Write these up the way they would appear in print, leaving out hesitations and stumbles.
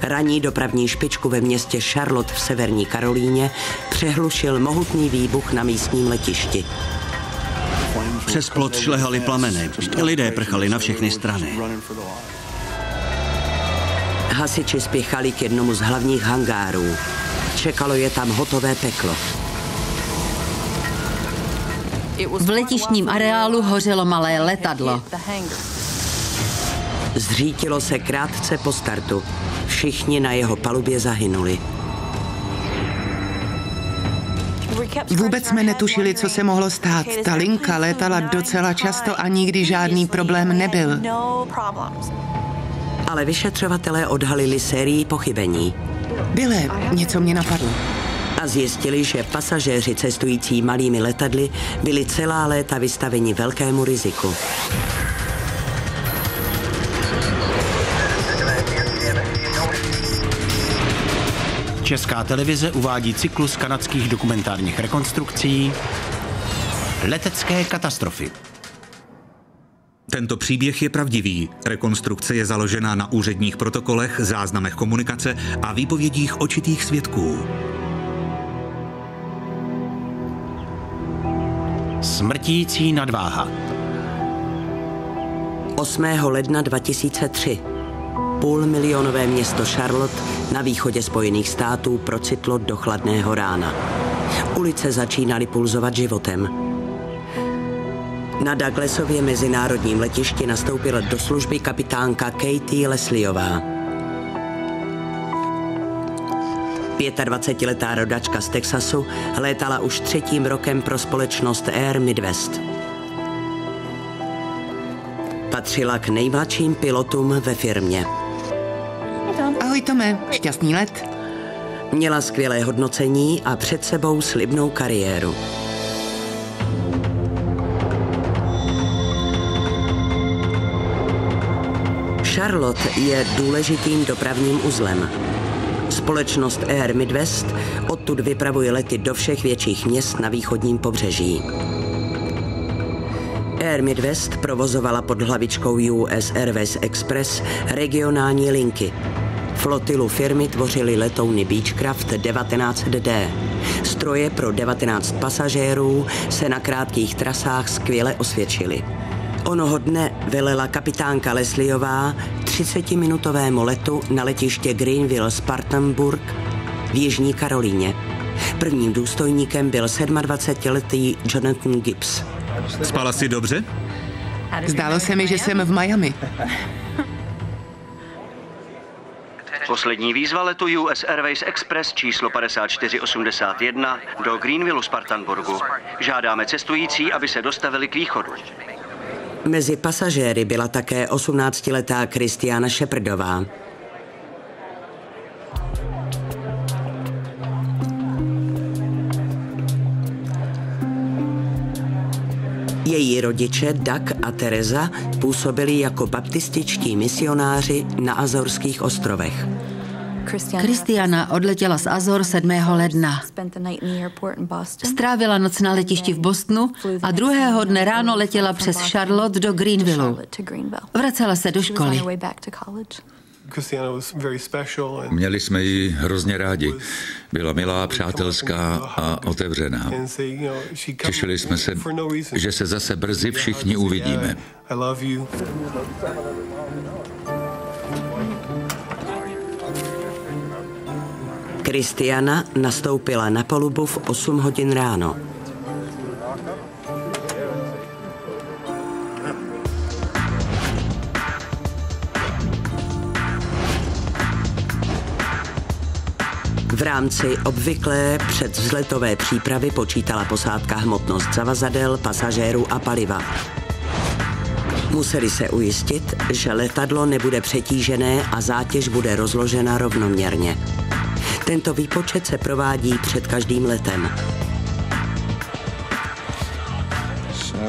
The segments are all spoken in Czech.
Ranní dopravní špičku ve městě Charlotte v Severní Karolíně přehlušil mohutný výbuch na místním letišti. Přes plot šlehaly plameny. Lidé prchali na všechny strany. Hasiči spěchali k jednomu z hlavních hangárů. Čekalo je tam hotové peklo. V letištním areálu hořelo malé letadlo. Zřítilo se krátce po startu. Všichni na jeho palubě zahynuli. Vůbec jsme netušili, co se mohlo stát. Ta linka létala docela často a nikdy žádný problém nebyl. Ale vyšetřovatelé odhalili sérii pochybení. Byle, něco mě napadlo. A zjistili, že pasažéři cestující malými letadly byli celá léta vystaveni velkému riziku. Česká televize uvádí cyklus kanadských dokumentárních rekonstrukcí Letecké katastrofy. Tento příběh je pravdivý. Rekonstrukce je založena na úředních protokolech, záznamech komunikace a výpovědích očitých svědků. Smrtící nadváha. 8. ledna 2003. Půlmilionové město Charlotte na východě Spojených států procitlo do chladného rána. Ulice začínaly pulzovat životem. Na Douglasově mezinárodním letišti nastoupila do služby kapitánka Katie Leslieová. 25letá rodačka z Texasu létala už 3. rokem pro společnost Air Midwest. Patřila k nejmladším pilotům ve firmě. Ahoj Tome, šťastný let. Měla skvělé hodnocení a před sebou slibnou kariéru. Charlotte je důležitým dopravním uzlem. Společnost Air Midwest odtud vypravuje lety do všech větších měst na východním pobřeží. Air Midwest provozovala pod hlavičkou US Airways Express regionální linky. Flotilu firmy tvořily letouny Beechcraft 19D. Stroje pro 19 pasažérů se na krátkých trasách skvěle osvědčily. Onoho dne velela kapitánka Leslieová 30-minutovému letu na letiště Greenville-Spartanburg v Jižní Karolíně. Prvním důstojníkem byl 27letý Jonathan Gibbs. Spala jsi dobře? Zdálo se mi, že jsem v Miami. Poslední výzva letu US Airways Express číslo 5481 do Greenville Spartanburgu. Žádáme cestující, aby se dostavili k východu. Mezi pasažéry byla také 18letá Christiana Shepardová. Její rodiče Doug a Teresa působili jako baptističtí misionáři na Azorských ostrovech. Christiana odletěla z Azor 7. ledna. Strávila noc na letišti v Bostonu a druhého dne ráno letěla přes Charlotte do Greenville. Vracela se do školy. Měli jsme ji hrozně rádi. Byla milá, přátelská a otevřená. Těšili jsme se, že se zase brzy všichni uvidíme. Christiana nastoupila na palubu v 8 hodin ráno. V rámci obvyklé předvzletové přípravy počítala posádka hmotnost zavazadel, pasažérů a paliva. Museli se ujistit, že letadlo nebude přetížené a zátěž bude rozložena rovnoměrně. Tento výpočet se provádí před každým letem.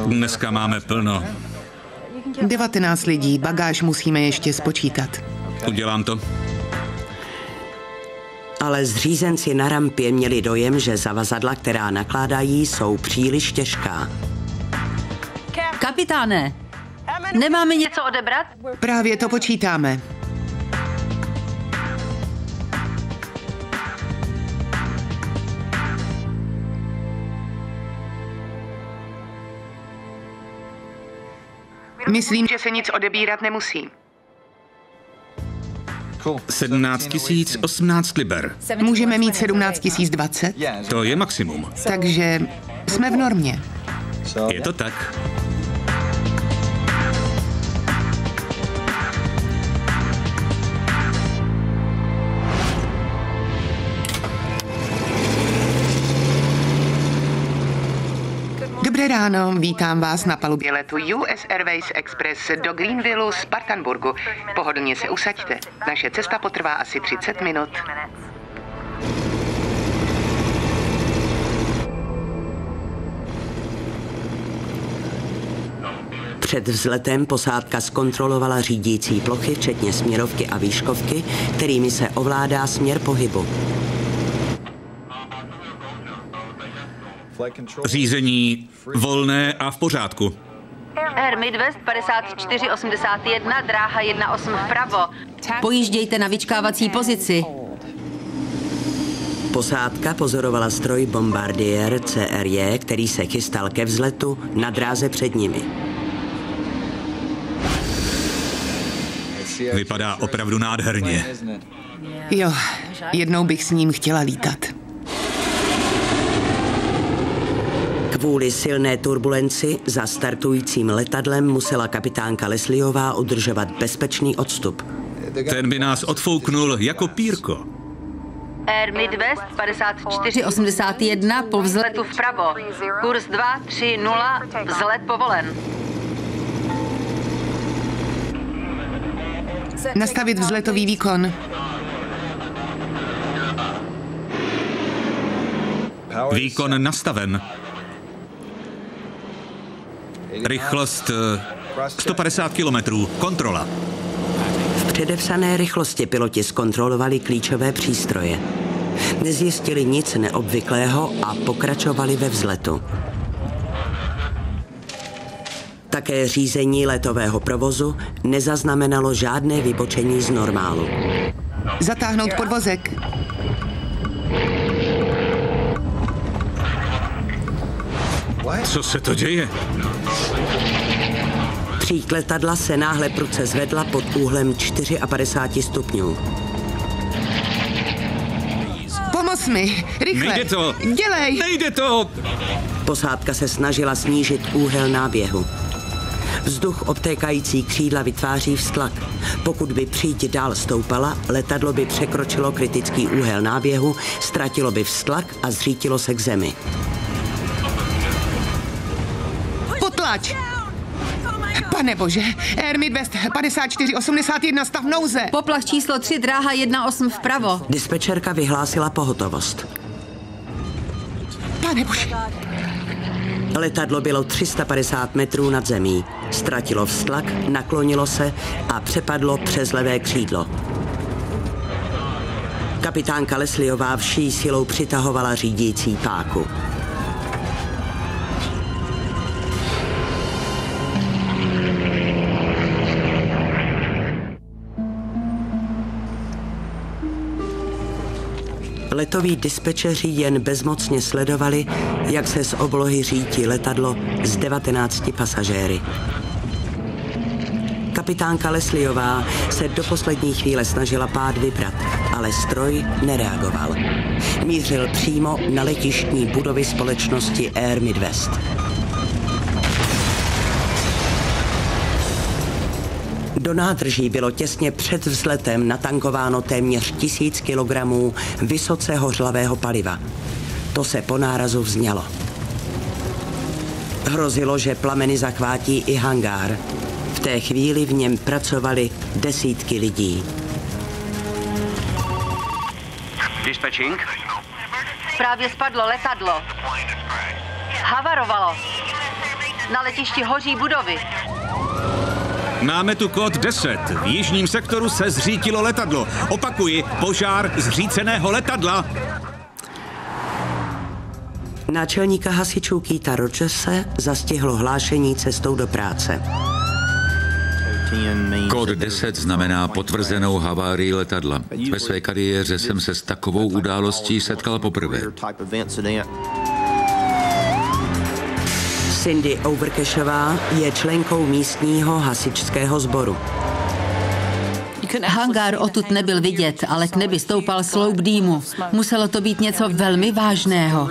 Dneska máme plno. 19 lidí, bagáž musíme ještě spočítat. Udělám to. Ale zřízenci na rampě měli dojem, že zavazadla, která nakládají, jsou příliš těžká. Kapitáne, nemáme něco odebrat? Právě to počítáme. Myslím, že se nic odebírat nemusí. 17 018 liber. Můžeme mít 17 020, To je maximum. takže jsme v normě. Je to tak. Dobré ráno, vítám vás na palubě letu US Airways Express do Greenvilleu, Spartanburgu. Pohodlně se usaďte. Naše cesta potrvá asi 30 minut. Před vzletem posádka zkontrolovala řídící plochy, včetně směrovky a výškovky, kterými se ovládá směr pohybu. Řízení volné a v pořádku. Air Midwest 5481, dráha 18 vpravo. Pojíždějte na vyčkávací pozici. Posádka pozorovala stroj Bombardier CRJ, který se chystal ke vzletu na dráze před nimi. Vypadá opravdu nádherně. Jo, jednou bych s ním chtěla lítat. Kvůli silné turbulenci za startujícím letadlem musela kapitánka Leslieová udržovat bezpečný odstup. Ten by nás odfouknul jako pírko. Air Midwest 5481, po vzletu vpravo. Kurs 230, vzlet povolen. Nastavit vzletový výkon. Výkon nastaven. Rychlost 150 kilometrů. Kontrola. V předepsané rychlosti piloti zkontrolovali klíčové přístroje. Nezjistili nic neobvyklého a pokračovali ve vzletu. Také řízení letového provozu nezaznamenalo žádné vybočení z normálu. Zatáhnout podvozek. Co se to děje? Příď letadla se náhle prudce zvedla pod úhlem 54 stupňů. Pomoz mi, rychle. Nejde to. Dělej. Nejde to! Posádka se snažila snížit úhel náběhu. Vzduch obtékající křídla vytváří vztlak. Pokud by příď dál stoupala, letadlo by překročilo kritický úhel náběhu, ztratilo by vztlak a zřítilo se k zemi. Potlač. Pane bože, Air Midwest 5481, stav nouze. Poplach číslo 3, dráha 18 vpravo. Dispečerka vyhlásila pohotovost. Pane bože. Letadlo bylo 350 metrů nad zemí. Ztratilo vztlak, naklonilo se a přepadlo přes levé křídlo. Kapitánka Leslieová vší silou přitahovala řídící páku. Letoví dispečeři jen bezmocně sledovali, jak se z oblohy řítí letadlo s 19 pasažéry. Kapitánka Leslieová se do poslední chvíle snažila pád vybrat, ale stroj nereagoval. Mířil přímo na letištní budovy společnosti Air Midwest. Do nádrží bylo těsně před vzletem natankováno téměř 1000 kilogramů vysoce hořlavého paliva. To se po nárazu vznělo. Hrozilo, že plameny zachvátí i hangár. V té chvíli v něm pracovali desítky lidí. Dispatching. Právě spadlo letadlo. Havarovalo. Na letišti hoří budovy. Máme tu kód 10. V jižním sektoru se zřítilo letadlo. Opakuji, požár zříceného letadla. Náčelníka hasičů Keitha Rogerse zastihlo hlášení cestou do práce. Kód 10 znamená potvrzenou havárii letadla. Ve své kariéře jsem se s takovou událostí setkal poprvé. Cindy Overcashová je členkou místního hasičského sboru. Hangár odtud nebyl vidět, ale k nebi stoupal sloup dýmu. Muselo to být něco velmi vážného.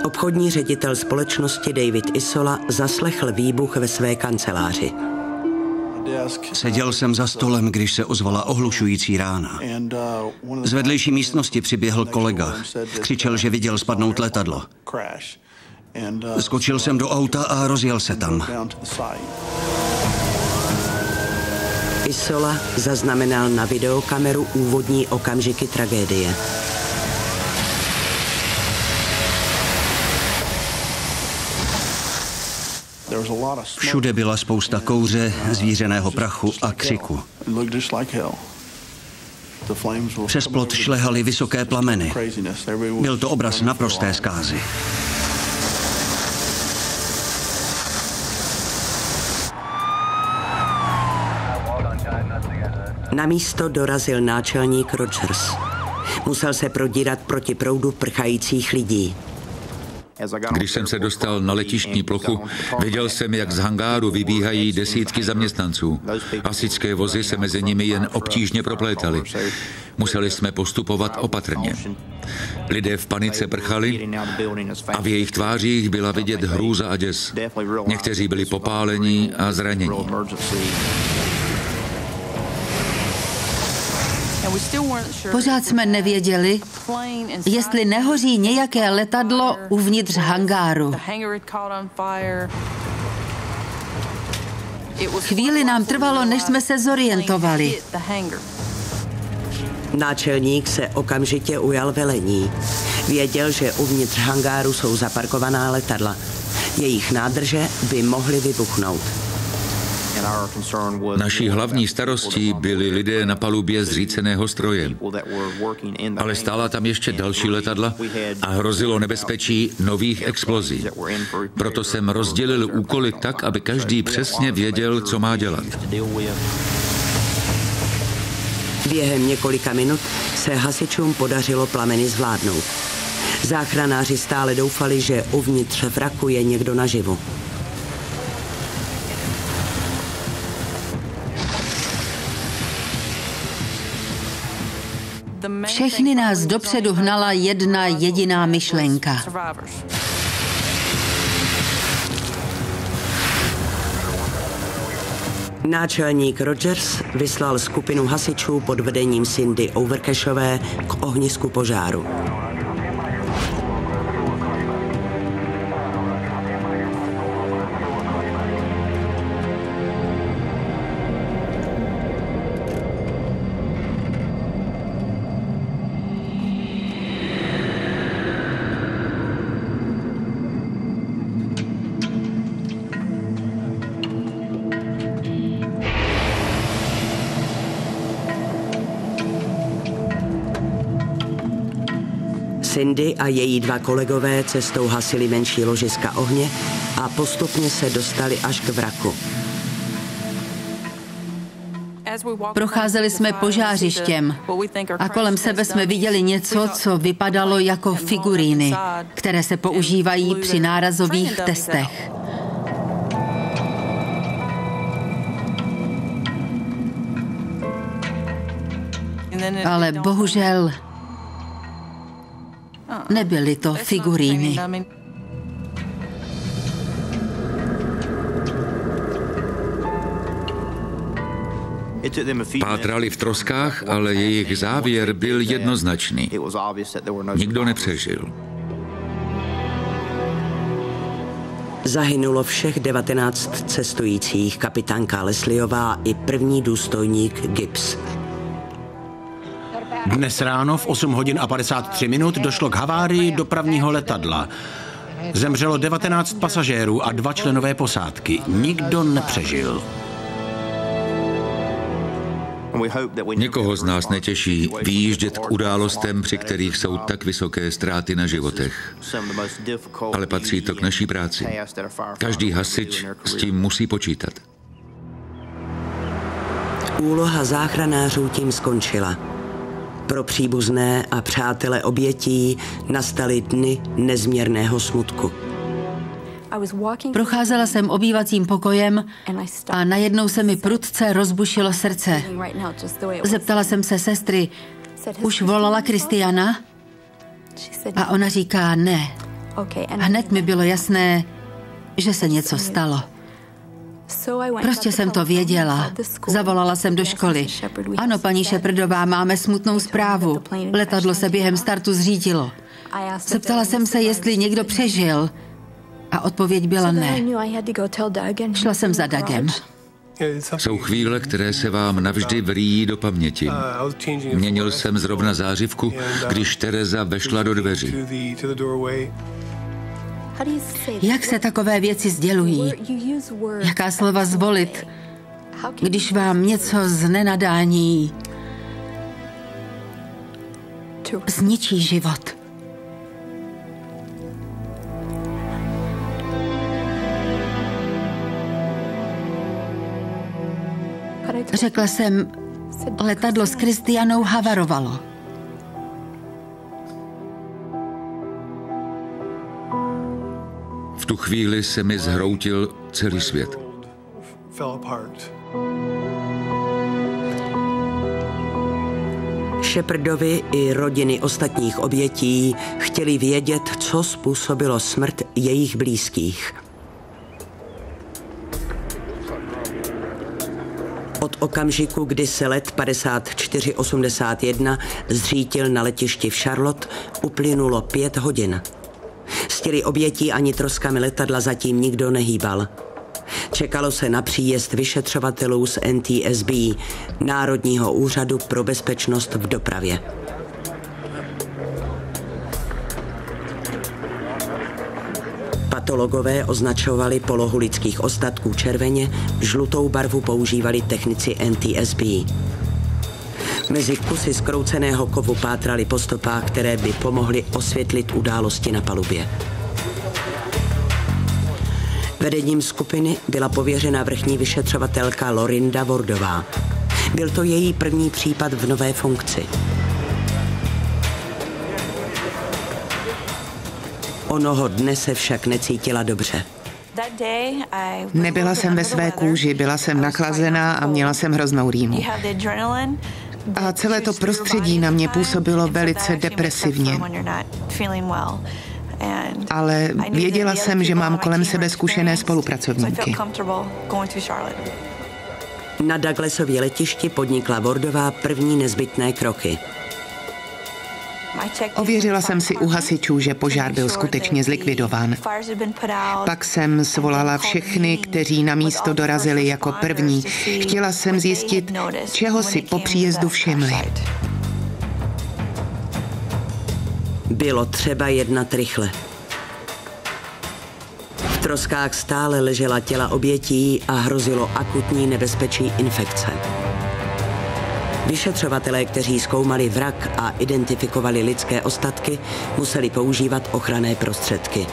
Obchodní ředitel společnosti David Isola zaslechl výbuch ve své kanceláři. Seděl jsem za stolem, když se ozvala ohlušující rána. Z vedlejší místnosti přiběhl kolega. Křičel, že viděl spadnout letadlo. Skočil jsem do auta a rozjel se tam. Isola zaznamenal na videokameru úvodní okamžiky tragédie. Všude byla spousta kouře, zvířeného prachu a křiku. Přes plot šlehaly vysoké plameny. Byl to obraz naprosté zkázy. Na místo dorazil náčelník Rogers. Musel se prodírat proti proudu prchajících lidí. Když jsem se dostal na letištní plochu, viděl jsem, jak z hangáru vybíhají desítky zaměstnanců. Hasičské vozy se mezi nimi jen obtížně proplétaly. Museli jsme postupovat opatrně. Lidé v panice prchali a v jejich tvářích byla vidět hrůza a děs. Někteří byli popálení a zranění. Pořád jsme nevěděli, jestli nehoří nějaké letadlo uvnitř hangáru. Chvíli nám trvalo, než jsme se zorientovali. Náčelník se okamžitě ujal velení. Věděl, že uvnitř hangáru jsou zaparkovaná letadla. Jejich nádrže by mohly vybuchnout. Naší hlavní starostí byli lidé na palubě zříceného stroje. Ale stála tam ještě další letadla a hrozilo nebezpečí nových explozí. Proto jsem rozdělil úkoly tak, aby každý přesně věděl, co má dělat. Během několika minut se hasičům podařilo plameny zvládnout. Záchranáři stále doufali, že uvnitř vraku je někdo naživu. Všechny nás dopředu hnala jedna jediná myšlenka. Náčelník Rogers vyslal skupinu hasičů pod vedením Cindy Overcashové k ohnisku požáru. Cindy a její dva kolegové cestou hasili menší ložiska ohně a postupně se dostali až k vraku. Procházeli jsme požářištěm a kolem sebe jsme viděli něco, co vypadalo jako figuríny, které se používají při nárazových testech. Ale bohužel nebyly to figuríny. Pátrali v troskách, ale jejich závěr byl jednoznačný. Nikdo nepřežil. Zahynulo všech 19 cestujících, kapitánka Leslieová i první důstojník Gibbs. Dnes ráno v 8 hodin a 53 minut došlo k havárii dopravního letadla. Zemřelo 19 pasažérů a 2 členové posádky. Nikdo nepřežil. Nikoho z nás netěší vyjíždět k událostem, při kterých jsou tak vysoké ztráty na životech. Ale patří to k naší práci. Každý hasič s tím musí počítat. Úloha záchranářů tím skončila. Pro příbuzné a přátele obětí nastaly dny nezměrného smutku. Procházela jsem obývacím pokojem a najednou se mi prudce rozbušilo srdce. Zeptala jsem se sestry, už volala Kristiana? A ona říká ne. Hned mi bylo jasné, že se něco stalo. Prostě jsem to věděla. Zavolala jsem do školy. Ano, paní Shepardová, máme smutnou zprávu. Letadlo se během startu zřítilo. Zeptala jsem se, jestli někdo přežil. A odpověď byla ne. Šla jsem za Dougem. Jsou chvíle, které se vám navždy vrýjí do paměti. Měnil jsem zrovna zářivku, když Teresa vešla do dveří. Jak se takové věci sdělují? Jaká slova zvolit, když vám něco z nenadání zničí život? Řekla jsem, letadlo s Kristianou havarovalo. V tu chvíli se mi zhroutil celý svět. Shepardovi i rodiny ostatních obětí chtěli vědět, co způsobilo smrt jejich blízkých. Od okamžiku, kdy se let 5481 zřítil na letišti v Charlotte, uplynulo 5 hodin. Z těly obětí ani troskami letadla zatím nikdo nehýbal. Čekalo se na příjezd vyšetřovatelů z NTSB, Národního úřadu pro bezpečnost v dopravě. Patologové označovali polohu lidských ostatků červeně, žlutou barvu používali technici NTSB. Mezi kusy zkrouceného kovu pátrali po stopách, které by pomohly osvětlit události na palubě. Vedením skupiny byla pověřena vrchní vyšetřovatelka Lorinda Wardová. Byl to její první případ v nové funkci. Onoho dne se však necítila dobře. Nebyla jsem ve své kůži, byla jsem nachlazená a měla jsem hroznou rýmu. A celé to prostředí na mě působilo velice depresivně. Ale věděla jsem, že mám kolem sebe zkušené spolupracovníky. Na Douglasově letišti podnikla Wardová první nezbytné kroky. Ověřila jsem si u hasičů, že požár byl skutečně zlikvidován. Pak jsem svolala všechny, kteří na místo dorazili jako první. Chtěla jsem zjistit, čeho si po příjezdu všimli. Bylo třeba jednat rychle. V troskách stále ležela těla obětí a hrozilo akutní nebezpečí infekce. Vyšetřovatelé, kteří zkoumali vrak a identifikovali lidské ostatky, museli používat ochranné prostředky.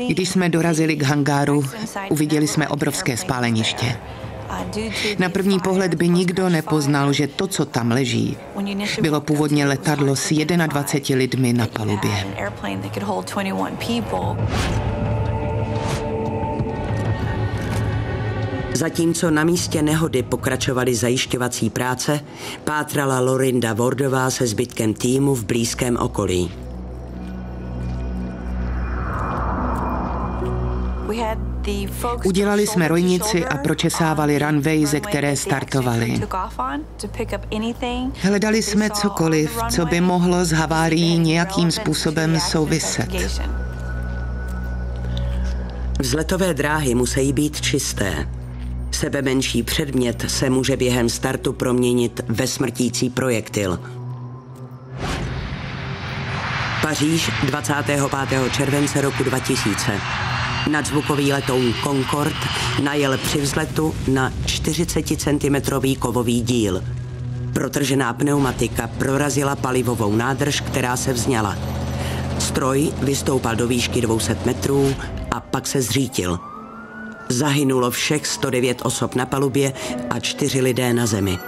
Když jsme dorazili k hangáru, uviděli jsme obrovské spáleniště. Na první pohled by nikdo nepoznal, že to, co tam leží, bylo původně letadlo s 21 lidmi na palubě. Zatímco na místě nehody pokračovaly zajišťovací práce, pátrala Lorinda Wardová se zbytkem týmu v blízkém okolí. Udělali jsme rojnici a pročesávali runway, ze které startovali. Hledali jsme cokoliv, co by mohlo s havárií nějakým způsobem souviset. Vzletové dráhy musí být čisté. Sebemenší předmět se může během startu proměnit ve smrtící projektil. Paříž 25. července roku 2000. Nadzvukový letoun Concorde najel při vzletu na 40 cm kovový díl. Protržená pneumatika prorazila palivovou nádrž, která se vzňala. Stroj vystoupal do výšky 200 metrů a pak se zřítil. Zahynulo všech 109 osob na palubě a 4 lidé na zemi.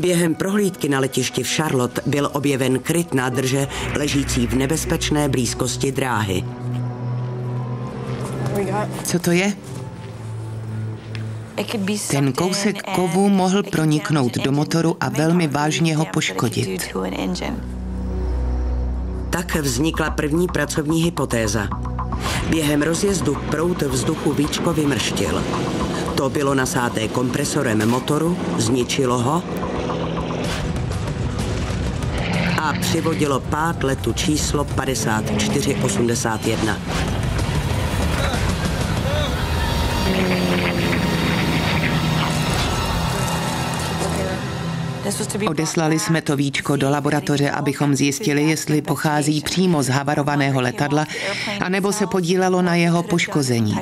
Během prohlídky na letišti v Charlotte byl objeven kryt nádrže ležící v nebezpečné blízkosti dráhy. Co to je? Ten kousek kovu mohl proniknout do motoru a velmi vážně ho poškodit. Tak vznikla první pracovní hypotéza. Během rozjezdu proud vzduchu víčko vymrštil. To bylo nasáté kompresorem motoru, zničilo ho a přivodilo pád letu číslo 5481. Odeslali jsme to víčko do laboratoře, abychom zjistili, jestli pochází přímo z havarovaného letadla, anebo se podílelo na jeho poškození.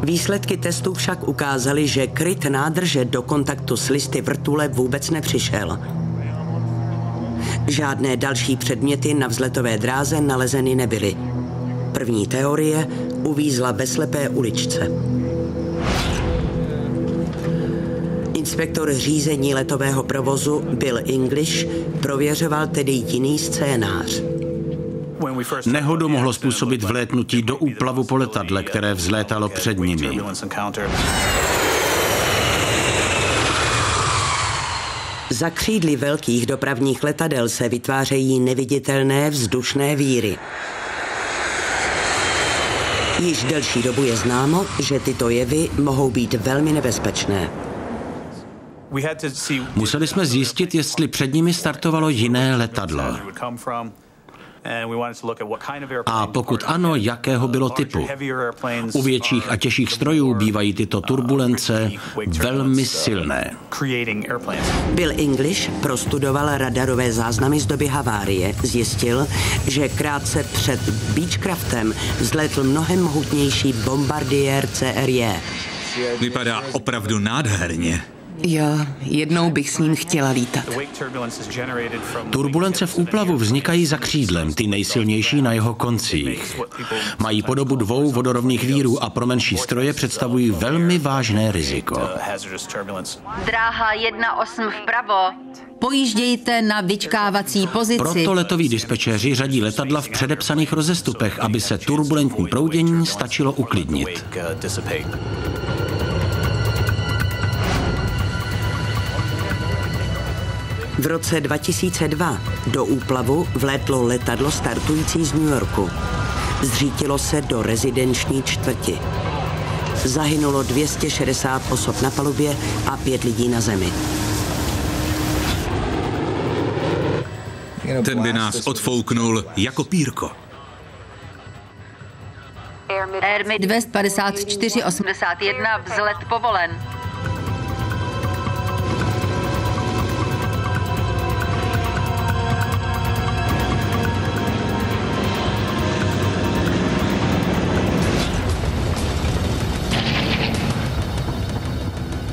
Výsledky testů však ukázaly, že kryt nádrže do kontaktu s listy vrtule vůbec nepřišel. Žádné další předměty na vzletové dráze nalezeny nebyly. První teorie uvízla ve slepé uličce. Inspektor řízení letového provozu Bill English prověřoval tedy jiný scénář. Nehodu mohlo způsobit vlétnutí do úplavu po letadle, které vzlétalo před nimi. Za křídly velkých dopravních letadel se vytvářejí neviditelné vzdušné víry. Již delší dobu je známo, že tyto jevy mohou být velmi nebezpečné. Museli jsme zjistit, jestli před nimi startovalo jiné letadlo. A pokud ano, jakého bylo typu. U větších a těžších strojů bývají tyto turbulence velmi silné. Bill English prostudoval radarové záznamy z doby havárie. Zjistil, že krátce před Beechcraftem vzlétl mnohem mohutnější Bombardier CRJ. Vypadá opravdu nádherně. Jo, jednou bych s ním chtěla lítat. Turbulence v úplavu vznikají za křídlem, ty nejsilnější na jeho koncích. Mají podobu dvou vodorovných vírů a pro menší stroje představují velmi vážné riziko. Dráha 1-8 vpravo. Pojíždějte na vyčkávací pozici. Proto letoví dispečéři řadí letadla v předepsaných rozestupech, aby se turbulentní proudění stačilo uklidnit. V roce 2002 do úplavu vlétlo letadlo startující z New Yorku. Zřítilo se do rezidenční čtvrti. Zahynulo 260 osob na palubě a 5 lidí na zemi. Ten by nás odfouknul jako pírko. Air Midwest 5481, vzlet povolen.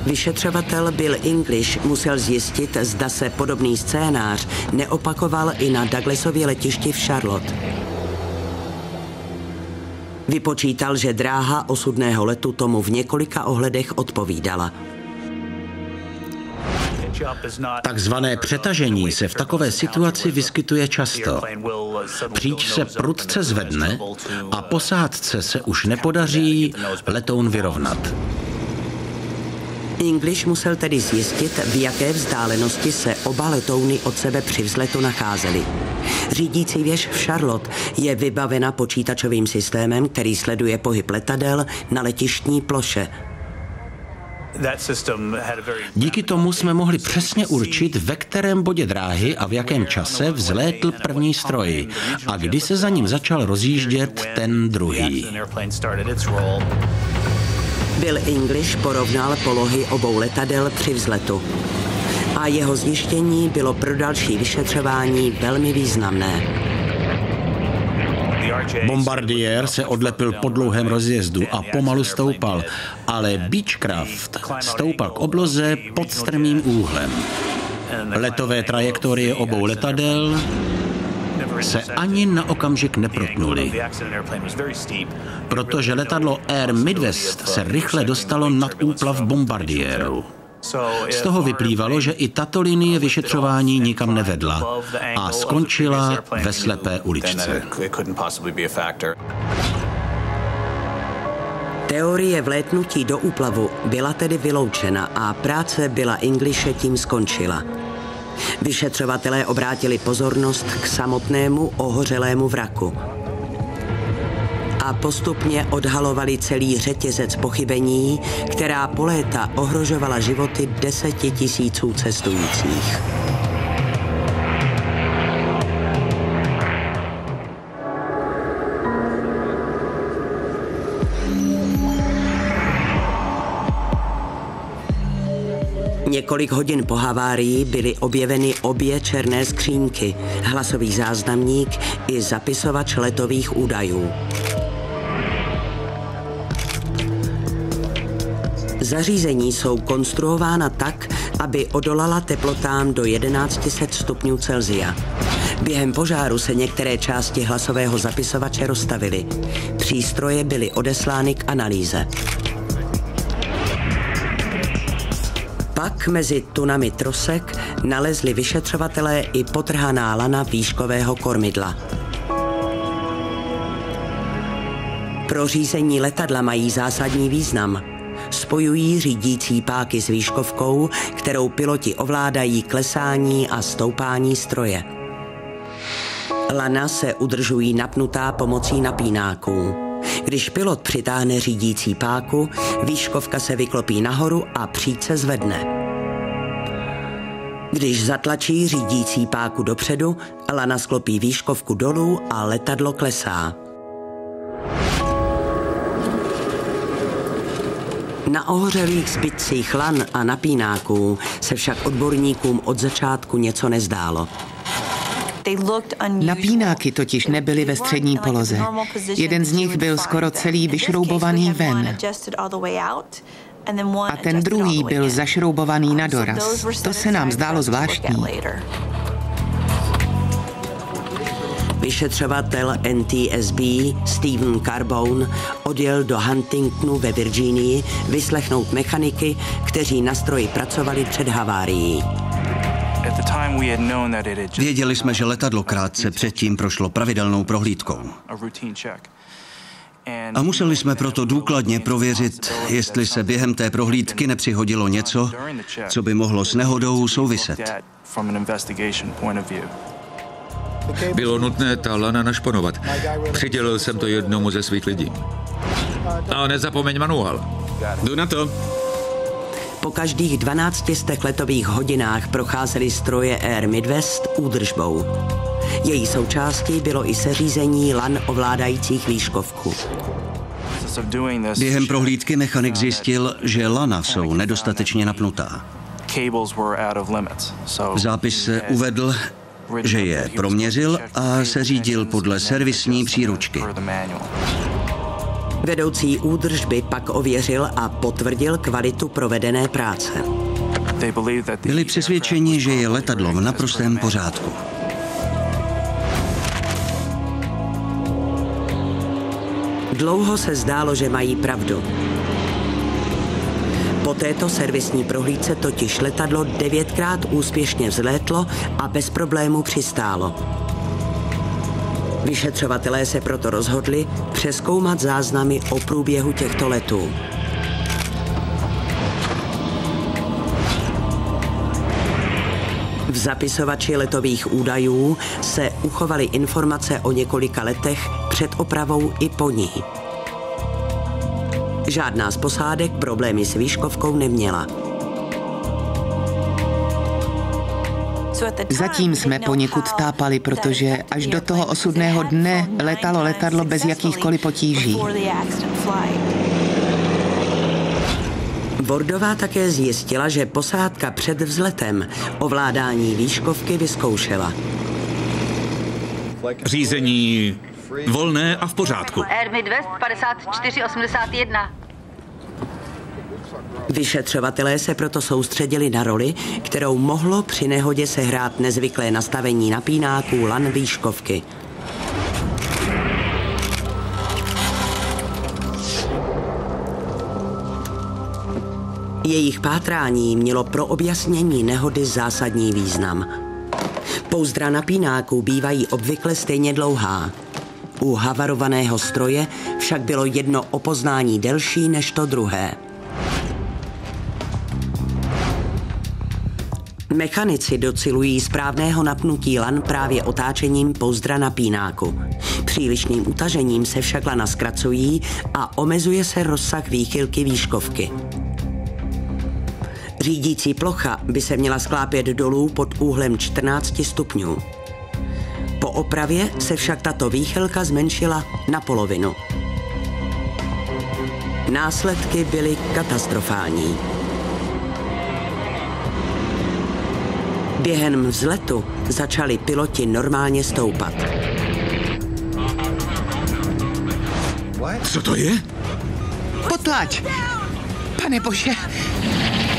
Vyšetřovatel Bill English musel zjistit, zda se podobný scénář neopakoval i na Douglasově letišti v Charlotte. Vypočítal, že dráha osudného letu tomu v několika ohledech odpovídala. Takzvané přetažení se v takové situaci vyskytuje často. Příč se prudce zvedne a posádce se už nepodaří letoun vyrovnat. English musel tedy zjistit, v jaké vzdálenosti se oba letouny od sebe při vzletu nacházely. Řídící věž v Charlotte je vybavena počítačovým systémem, který sleduje pohyb letadel na letištní ploše. Díky tomu jsme mohli přesně určit, ve kterém bodě dráhy a v jakém čase vzlétl první stroj a kdy se za ním začal rozjíždět ten druhý. Bill English porovnal polohy obou letadel při vzletu. A jeho zjištění bylo pro další vyšetřování velmi významné. Bombardier se odlepil po dlouhém rozjezdu a pomalu stoupal, ale Beechcraft stoupal k obloze pod strmým úhlem. Letové trajektorie obou letadel se ani na okamžik neprotnuly. Protože letadlo Air Midwest se rychle dostalo nad úplav bombardiéru. Z toho vyplývalo, že i tato linie vyšetřování nikam nevedla a skončila ve slepé uličce. Teorie vlétnutí do úplavu byla tedy vyloučena a práce Billa Englishe tím skončila. Vyšetřovatelé obrátili pozornost k samotnému ohořelému vraku a postupně odhalovali celý řetězec pochybení, která po léta ohrožovala životy 10 000 cestujících. Několik hodin po havárii byly objeveny obě černé skřínky, hlasový záznamník i zapisovač letových údajů. Zařízení jsou konstruována tak, aby odolala teplotám do 1100 stupňů Celsia. Během požáru se některé části hlasového zapisovače roztavily. Přístroje byly odeslány k analýze. Pak mezi tunami trosek nalezli vyšetřovatelé i potrhaná lana výškového kormidla. Pro řízení letadla mají zásadní význam. Spojují řídící páky s výškovkou, kterou piloti ovládají klesání a stoupání stroje. Lana se udržují napnutá pomocí napínáků. Když pilot přitáhne řídící páku, výškovka se vyklopí nahoru a příď se zvedne. Když zatlačí řídící páku dopředu, lana sklopí výškovku dolů a letadlo klesá. Na ohořelých zbytcích lan a napínáků se však odborníkům od začátku něco nezdálo. Napínáky totiž nebyly ve střední poloze. Jeden z nich byl skoro celý vyšroubovaný ven. A ten druhý byl zašroubovaný na doraz. To se nám zdálo zvláštní. Vyšetřovatel NTSB Stephen Carbone odjel do Huntingtonu ve Virginii vyslechnout mechaniky, kteří na stroji pracovali před havárií. Věděli jsme, že letadlo krátce předtím prošlo pravidelnou prohlídkou. A museli jsme proto důkladně prověřit, jestli se během té prohlídky nepřihodilo něco, co by mohlo s nehodou souviset. Bylo nutné ta lana našponovat. Přidělil jsem to jednomu ze svých lidí. A nezapomeň manuál. Jdu na to. Po každých 1200 letových hodinách procházely stroje Air Midwest údržbou. Její součástí bylo i seřízení lan ovládajících výškovku. Během prohlídky mechanik zjistil, že lana jsou nedostatečně napnutá. V zápise uvedl, že je proměřil a seřídil podle servisní příručky. Vedoucí údržby pak ověřil a potvrdil kvalitu provedené práce. Byli přesvědčeni, že je letadlo v naprostém pořádku. Dlouho se zdálo, že mají pravdu. Po této servisní prohlídce totiž letadlo 9krát úspěšně vzlétlo a bez problémů přistálo. Vyšetřovatelé se proto rozhodli přezkoumat záznamy o průběhu těchto letů. V zapisovači letových údajů se uchovaly informace o několika letech před opravou i po ní. Žádná z posádek problémy s výškovkou neměla. Zatím jsme poněkud tápali, protože až do toho osudného dne letalo letadlo bez jakýchkoliv potíží. Wardová také zjistila, že posádka před vzletem ovládání výškovky vyzkoušela. Řízení volné a v pořádku. Air Midwest 5481. Vyšetřovatelé se proto soustředili na roli, kterou mohlo při nehodě sehrát nezvyklé nastavení napínáků lan výškovky. Jejich pátrání mělo pro objasnění nehody zásadní význam. Pouzdra napínáků bývají obvykle stejně dlouhá. U havarovaného stroje však bylo jedno opoznání delší než to druhé. Mechanici docilují správného napnutí lan právě otáčením pouzdra napínáku. Přílišným utažením se však lana zkracují a omezuje se rozsah výchylky výškovky. Řídící plocha by se měla sklápět dolů pod úhlem 14 stupňů. Po opravě se však tato výchylka zmenšila na polovinu. Následky byly katastrofální. Během vzletu začali piloti normálně stoupat. Co to je? Potlač! Pane bože!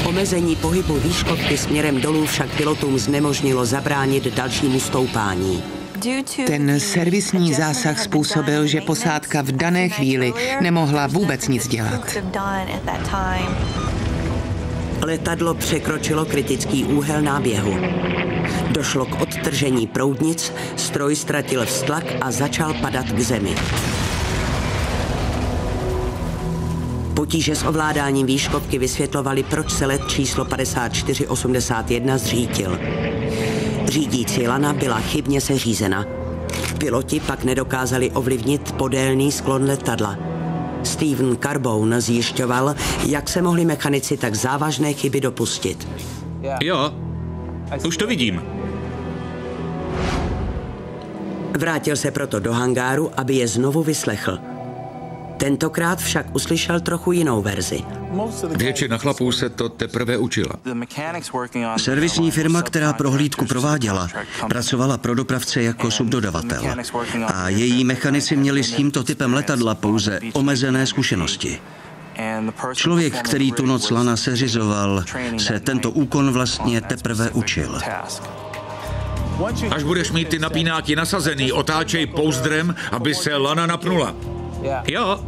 Omezení pohybu výškovky směrem dolů však pilotům znemožnilo zabránit dalšímu stoupání. Ten servisní zásah způsobil, že posádka v dané chvíli nemohla vůbec nic dělat. Letadlo překročilo kritický úhel náběhu. Došlo k odtržení proudnic, stroj ztratil vztlak a začal padat k zemi. Potíže s ovládáním výškovky vysvětlovaly, proč se let číslo 5481 zřítil. Řídící lana byla chybně seřízena. Piloti pak nedokázali ovlivnit podélný sklon letadla. Stephen Carbone zjišťoval, jak se mohli mechanici tak závažné chyby dopustit. Jo, už to vidím. Vrátil se proto do hangáru, aby je znovu vyslechl. Tentokrát však uslyšel trochu jinou verzi. Většina chlapů se to teprve učila. Servisní firma, která prohlídku prováděla, pracovala pro dopravce jako subdodavatel. A její mechanici měli s tímto typem letadla pouze omezené zkušenosti. Člověk, který tu noc lana seřizoval, se tento úkon vlastně teprve učil. Až budeš mít ty napínáky nasazený, otáčej pouzdrem, aby se lana napnula. Jo,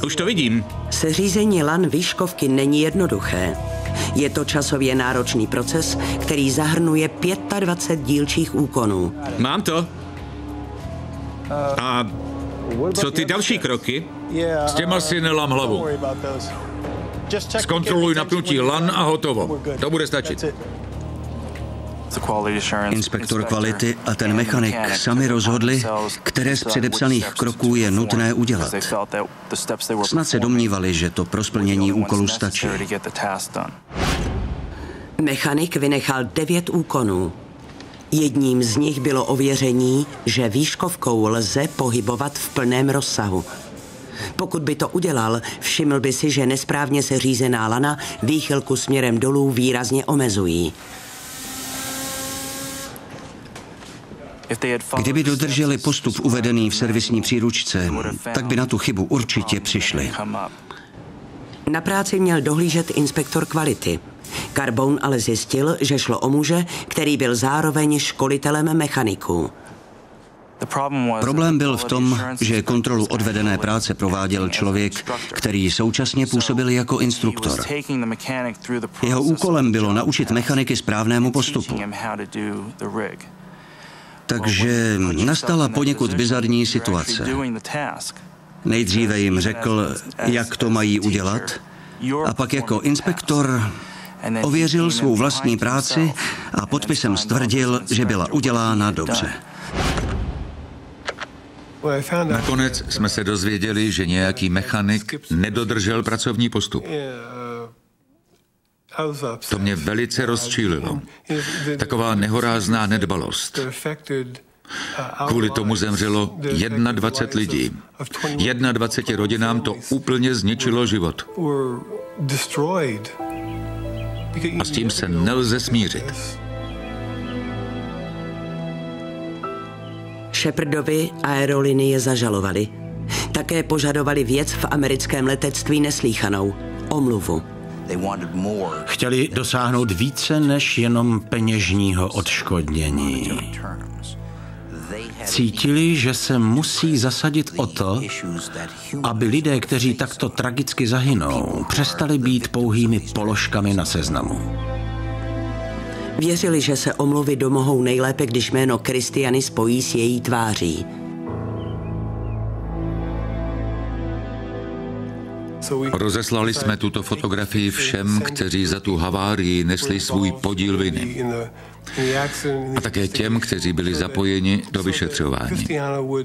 už to vidím. Seřízení lan výškovky není jednoduché. Je to časově náročný proces, který zahrnuje 25 dílčích úkonů. Mám to. A co ty další kroky? S těma si nelám hlavu. Zkontroluj napnutí lan a hotovo. To bude stačit. Inspektor kvality a ten mechanik sami rozhodli, které z předepsaných kroků je nutné udělat. Snad se domnívali, že to pro splnění úkolu stačí. Mechanik vynechal 9 úkonů. Jedním z nich bylo ověření, že výškovkou lze pohybovat v plném rozsahu. Pokud by to udělal, všiml by si, že nesprávně seřízená lana výchylku směrem dolů výrazně omezují. Kdyby dodrželi postup uvedený v servisní příručce, tak by na tu chybu určitě přišli. Na práci měl dohlížet inspektor kvality. Carbone ale zjistil, že šlo o muže, který byl zároveň školitelem mechaniků. Problém byl v tom, že kontrolu odvedené práce prováděl člověk, který současně působil jako instruktor. Jeho úkolem bylo naučit mechaniky správnému postupu. Takže nastala poněkud bizarní situace. Nejdříve jim řekl, jak to mají udělat, a pak jako inspektor ověřil svou vlastní práci a podpisem stvrdil, že byla udělána dobře. Nakonec jsme se dozvěděli, že nějaký mechanik nedodržel pracovní postup. To mě velice rozčílilo. Taková nehorázná nedbalost. Kvůli tomu zemřelo 21 lidí. 21 rodinám to úplně zničilo život. A s tím se nelze smířit. Shepardovi aerolinie zažalovali. Také požadovali věc v americkém letectví neslýchanou – omluvu. Chtěli dosáhnout více než jenom peněžního odškodnění. Cítili, že se musí zasadit o to, aby lidé, kteří takto tragicky zahynou, přestali být pouhými položkami na seznamu. Věřili, že se omluvy domohou nejlépe, když jméno Kristiany spojí s její tváří. Rozeslali jsme tuto fotografii všem, kteří za tu havárii nesli svůj podíl viny. A také těm, kteří byli zapojeni do vyšetřování.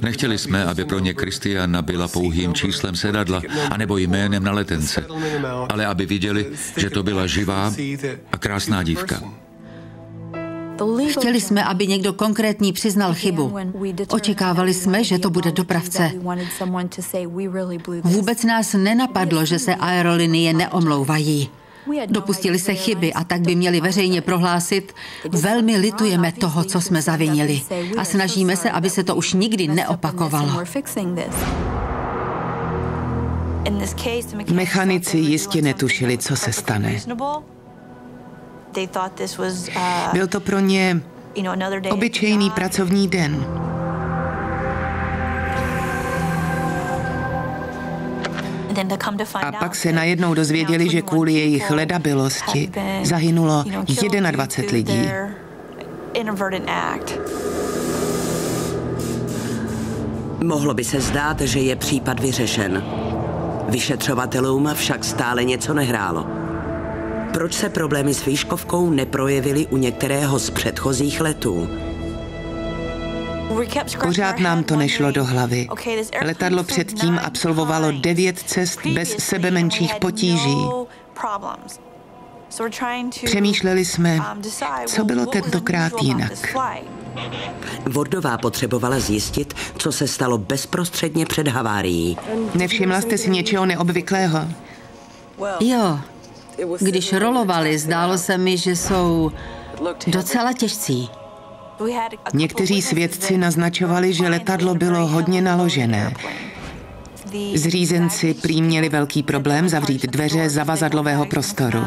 Nechtěli jsme, aby pro ně Kristiana byla pouhým číslem sedadla anebo jménem na letence, ale aby viděli, že to byla živá a krásná dívka. Chtěli jsme, aby někdo konkrétní přiznal chybu. Očekávali jsme, že to bude dopravce. Vůbec nás nenapadlo, že se aerolinie neomlouvají. Dopustili se chyby a tak by měli veřejně prohlásit: velmi litujeme toho, co jsme zavinili a snažíme se, aby se to už nikdy neopakovalo. Mechanici jistě netušili, co se stane. Byl to pro ně obyčejný pracovní den. A pak se najednou dozvěděli, že kvůli jejich ledabylosti zahynulo 21 lidí. Mohlo by se zdát, že je případ vyřešen. Vyšetřovatelům však stále něco nehrálo. Proč se problémy s výškovkou neprojevily u některého z předchozích letů? Pořád nám to nešlo do hlavy. Letadlo předtím absolvovalo 9 cest bez sebemenších potíží. Přemýšleli jsme, co bylo tentokrát jinak. Wardová potřebovala zjistit, co se stalo bezprostředně před havárií. Nevšimla jste si něčeho neobvyklého? Jo. Když rolovali, zdálo se mi, že jsou docela těžcí. Někteří svědci naznačovali, že letadlo bylo hodně naložené. Zřízenci prý měli velký problém zavřít dveře zavazadlového prostoru.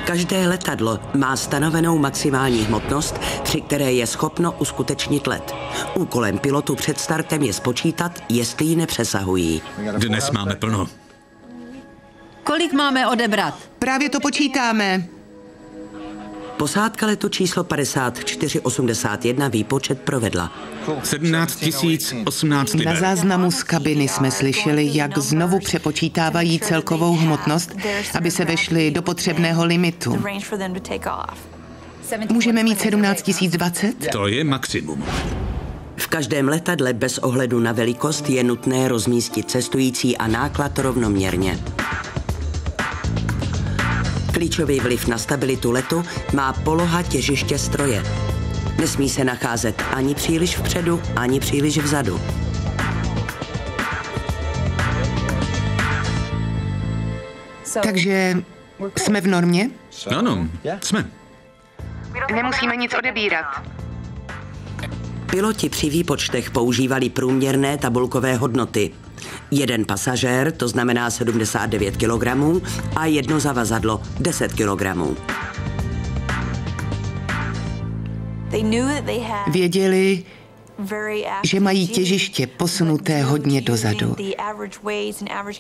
Každé letadlo má stanovenou maximální hmotnost, při které je schopno uskutečnit let. Úkolem pilotu před startem je spočítat, jestli ji nepřesahují. Dnes máme plno. Kolik máme odebrat? Právě to počítáme. Posádka letu číslo 5481 výpočet provedla. 17 018 liber. Na záznamu z kabiny jsme slyšeli, jak znovu přepočítávají celkovou hmotnost, aby se vešli do potřebného limitu. Můžeme mít 17 020? To je maximum. V každém letadle bez ohledu na velikost je nutné rozmístit cestující a náklad rovnoměrně. Klíčový vliv na stabilitu letu má poloha těžiště stroje. Nesmí se nacházet ani příliš vpředu, ani příliš vzadu. Takže jsme v normě? Ano, jsme. Nemusíme nic odebírat. Piloti při výpočtech používali průměrné tabulkové hodnoty. Jeden pasažér, to znamená 79 kg, a jedno zavazadlo, 10 kg. Věděli, že mají těžiště posunuté hodně dozadu.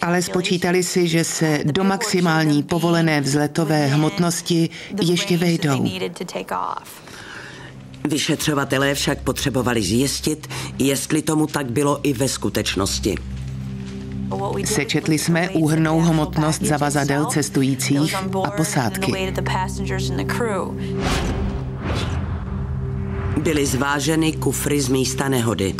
Ale spočítali si, že se do maximální povolené vzletové hmotnosti ještě vejdou. Vyšetřovatelé však potřebovali zjistit, jestli tomu tak bylo i ve skutečnosti. Sečetli jsme úhrnnou hmotnost zavazadel cestujících a posádky. Byly zváženy kufry z místa nehody.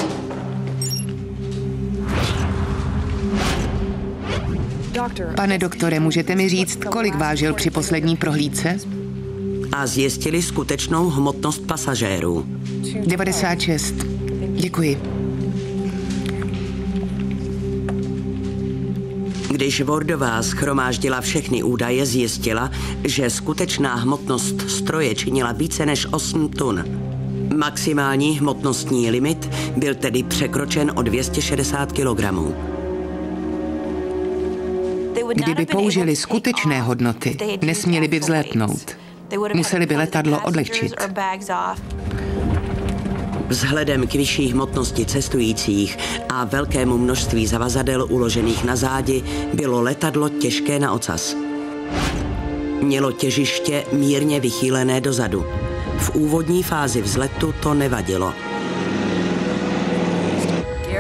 Pane doktore, můžete mi říct, kolik vážil při poslední prohlídce? A zjistili skutečnou hmotnost pasažérů. 96. Děkuji. Když Wardová shromáždila všechny údaje, zjistila, že skutečná hmotnost stroje činila více než 8 tun. Maximální hmotnostní limit byl tedy překročen o 260 kg. Kdyby použili skutečné hodnoty, nesměli by vzlétnout. Museli by letadlo odlehčit. Vzhledem k vyšší hmotnosti cestujících a velkému množství zavazadel uložených na zádi bylo letadlo těžké na ocas. Mělo těžiště mírně vychýlené dozadu. V úvodní fázi vzletu to nevadilo.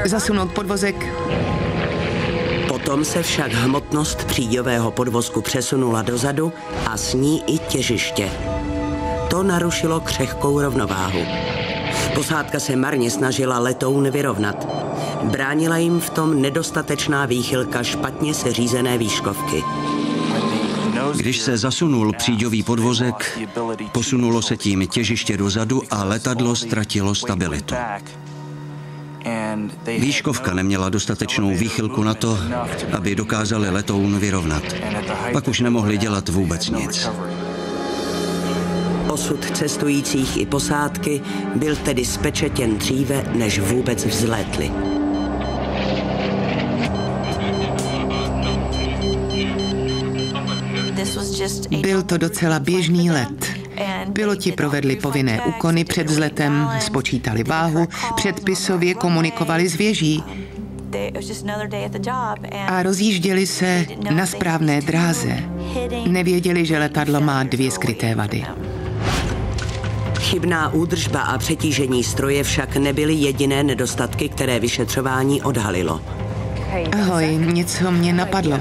Zasunout podvozek. Potom se však hmotnost příďového podvozku přesunula dozadu a s ní i těžiště. To narušilo křehkou rovnováhu. Posádka se marně snažila letoun vyrovnat. Bránila jim v tom nedostatečná výchylka špatně seřízené výškovky. Když se zasunul příďový podvozek, posunulo se tím těžiště dozadu a letadlo ztratilo stabilitu. Výškovka neměla dostatečnou výchylku na to, aby dokázali letoun vyrovnat. Pak už nemohli dělat vůbec nic. Osud cestujících i posádky byl tedy spečetěn dříve, než vůbec vzlétli. Byl to docela běžný let. Piloti provedli povinné úkony před vzletem, spočítali váhu, předpisově komunikovali s věží a rozjížděli se na správné dráze. Nevěděli, že letadlo má 2 skryté vady. Chybná údržba a přetížení stroje však nebyly jediné nedostatky, které vyšetřování odhalilo. Ahoj, něco mě napadlo.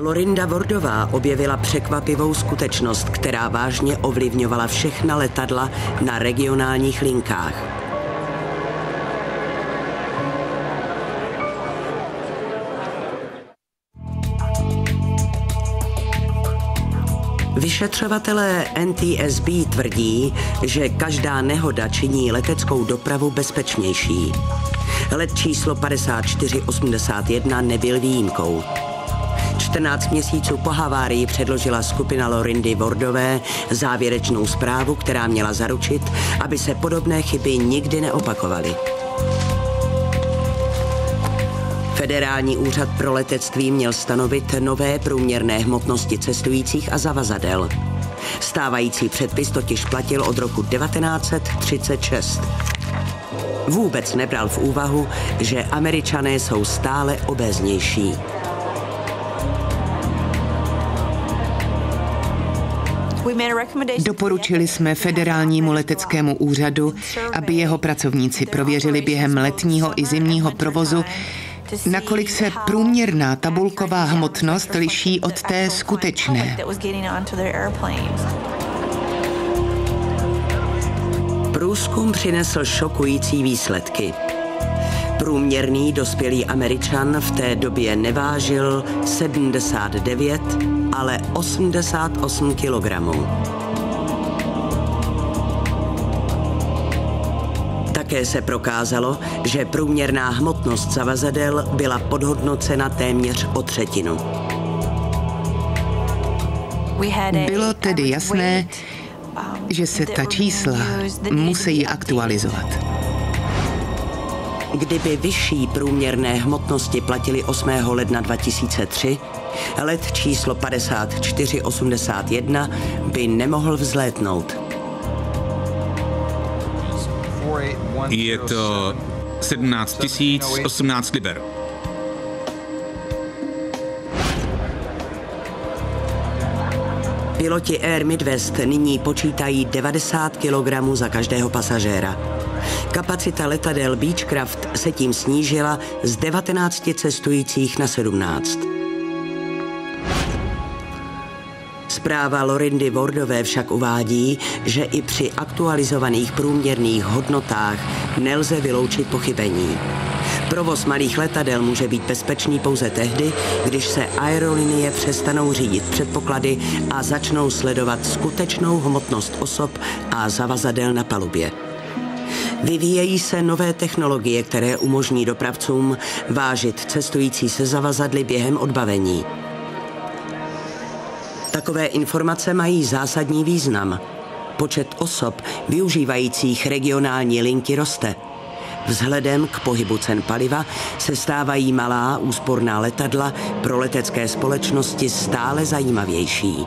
Lorinda Wardová objevila překvapivou skutečnost, která vážně ovlivňovala všechna letadla na regionálních linkách. Vyšetřovatelé NTSB tvrdí, že každá nehoda činí leteckou dopravu bezpečnější. Let číslo 5481 nebyl výjimkou. 14 měsíců po havárii předložila skupina Lorindy Wardové závěrečnou zprávu, která měla zaručit, aby se podobné chyby nikdy neopakovaly. Federální úřad pro letectví měl stanovit nové průměrné hmotnosti cestujících a zavazadel. Stávající předpis totiž platil od roku 1936. Vůbec nebral v úvahu, že Američané jsou stále obéznější. Doporučili jsme Federálnímu leteckému úřadu, aby jeho pracovníci prověřili během letního i zimního provozu, nakolik se průměrná tabulková hmotnost liší od té skutečné. Průzkum přinesl šokující výsledky. Průměrný dospělý Američan v té době nevážil 79, ale 88 kilogramů. Také se prokázalo, že průměrná hmotnost zavazadel byla podhodnocena téměř o 1/3. Bylo tedy jasné, že se ta čísla musí aktualizovat. Kdyby vyšší průměrné hmotnosti platily 8. ledna 2003, let číslo 5481 by nemohl vzlétnout. Je to 17 018 liber. Piloti Air Midwest nyní počítají 90 kg za každého pasažéra. Kapacita letadel Beechcraft se tím snížila z 19 cestujících na 17. Zpráva Lorindy Wardové však uvádí, že i při aktualizovaných průměrných hodnotách nelze vyloučit pochybení. Provoz malých letadel může být bezpečný pouze tehdy, když se aerolinie přestanou řídit předpoklady a začnou sledovat skutečnou hmotnost osob a zavazadel na palubě. Vyvíjejí se nové technologie, které umožní dopravcům vážit cestující se zavazadly během odbavení. Takové informace mají zásadní význam. Počet osob využívajících regionální linky roste. Vzhledem k pohybu cen paliva se stávají malá úsporná letadla pro letecké společnosti stále zajímavější.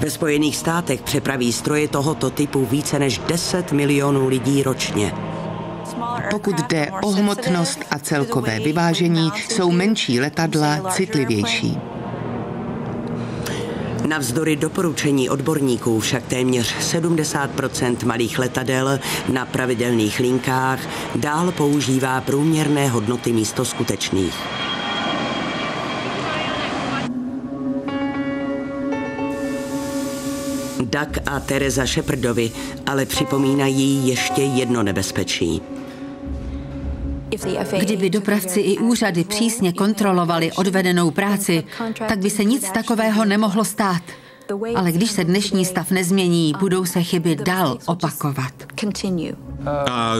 Ve Spojených státech přepraví stroje tohoto typu více než 10 milionů lidí ročně. Pokud jde o hmotnost a celkové vyvážení, jsou menší letadla citlivější. Navzdory doporučení odborníků však téměř 70% malých letadel na pravidelných linkách dál používá průměrné hodnoty místo skutečných. Doug a Teresa Shepardovi ale připomínají ještě jedno nebezpečí. Kdyby dopravci i úřady přísně kontrolovali odvedenou práci, tak by se nic takového nemohlo stát. Ale když se dnešní stav nezmění, budou se chyby dál opakovat. A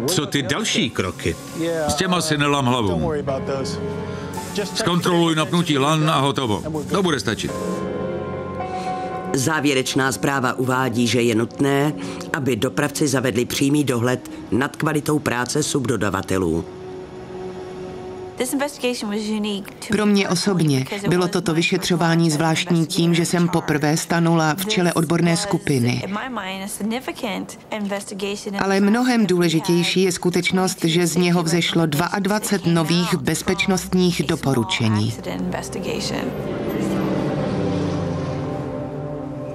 co ty další kroky? S těma si nelám hlavu. Zkontroluj napnutí lan a hotovo. To bude stačit. Závěrečná zpráva uvádí, že je nutné, aby dopravci zavedli přímý dohled nad kvalitou práce subdodavatelů. Pro mě osobně bylo toto vyšetřování zvláštní tím, že jsem poprvé stanula v čele odborné skupiny. Ale mnohem důležitější je skutečnost, že z něho vzešlo 22 nových bezpečnostních doporučení.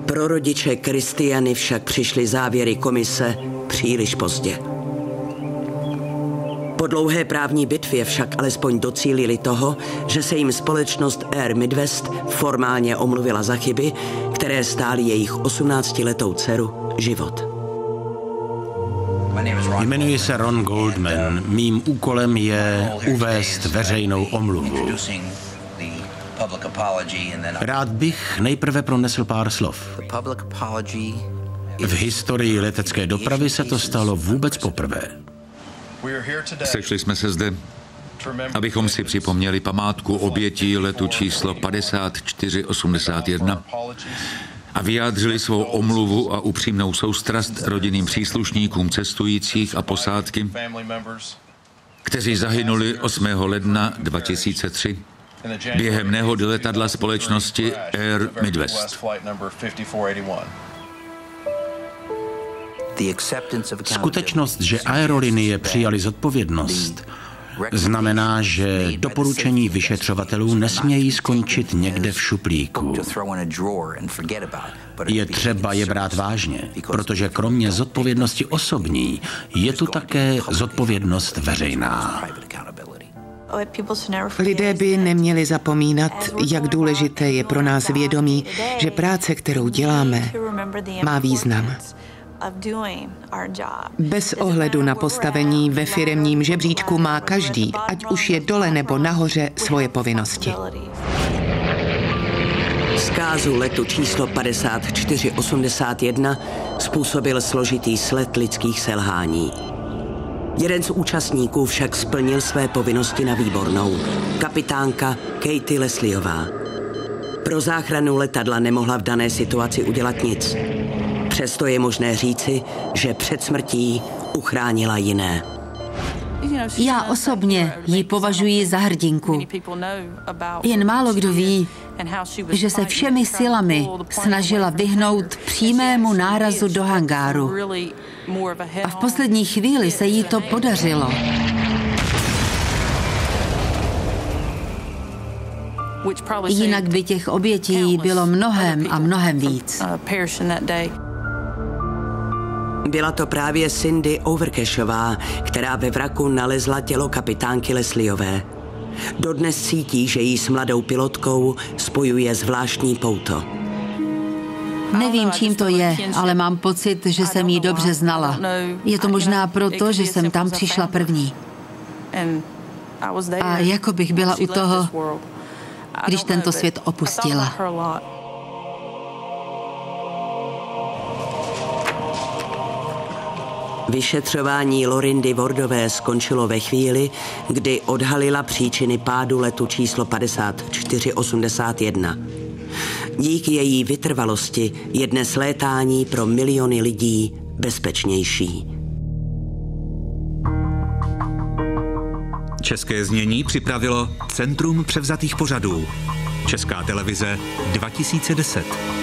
Pro rodiče Kristiany však přišly závěry komise příliš pozdě. Po dlouhé právní bitvě však alespoň docílili toho, že se jim společnost Air Midwest formálně omluvila za chyby, které stály jejich 18letou dceru život. Jmenuji se Ron Goldman. Mým úkolem je uvést veřejnou omluvu. Rád bych nejprve pronesl pár slov. V historii letecké dopravy se to stalo vůbec poprvé. Sešli jsme se zde, abychom si připomněli památku obětí letu číslo 5481 a vyjádřili svou omluvu a upřímnou soustrast rodinným příslušníkům cestujících a posádky, kteří zahynuli 8. ledna 2003 během nehody letadla společnosti Air Midwest. Skutečnost, že aerolinie přijali zodpovědnost, znamená, že doporučení vyšetřovatelů nesmějí skončit někde v šuplíku. Je třeba je brát vážně, protože kromě zodpovědnosti osobní je tu také zodpovědnost veřejná. Lidé by neměli zapomínat, jak důležité je pro nás vědomí, že práce, kterou děláme, má význam. Bez ohledu na postavení ve firemním žebříčku má každý, ať už je dole nebo nahoře, svoje povinnosti. Zkázu letu číslo 5481 způsobil složitý sled lidských selhání. Jeden z účastníků však splnil své povinnosti na výbornou. Kapitánka Katie Leslieová. Pro záchranu letadla nemohla v dané situaci udělat nic. Přesto je možné říci, že před smrtí uchránila jiné. Já osobně ji považuji za hrdinku. Jen málo kdo ví, že se všemi silami snažila vyhnout přímému nárazu do hangáru. A v poslední chvíli se jí to podařilo. Jinak by těch obětí bylo mnohem a mnohem víc. Byla to právě Cindy Overcashová, která ve vraku nalezla tělo kapitánky Leslieové. Dodnes cítí, že jí s mladou pilotkou spojuje zvláštní pouto. Nevím, čím to je, ale mám pocit, že jsem ji dobře znala. Je to možná proto, že jsem tam přišla první. A jako bych byla u toho, když tento svět opustila. Vyšetřování Lorindy Wardové skončilo ve chvíli, kdy odhalila příčiny pádu letu číslo 5481. Díky její vytrvalosti je dnes létání pro miliony lidí bezpečnější. České znění připravilo Centrum převzatých pořadů. Česká televize 2010.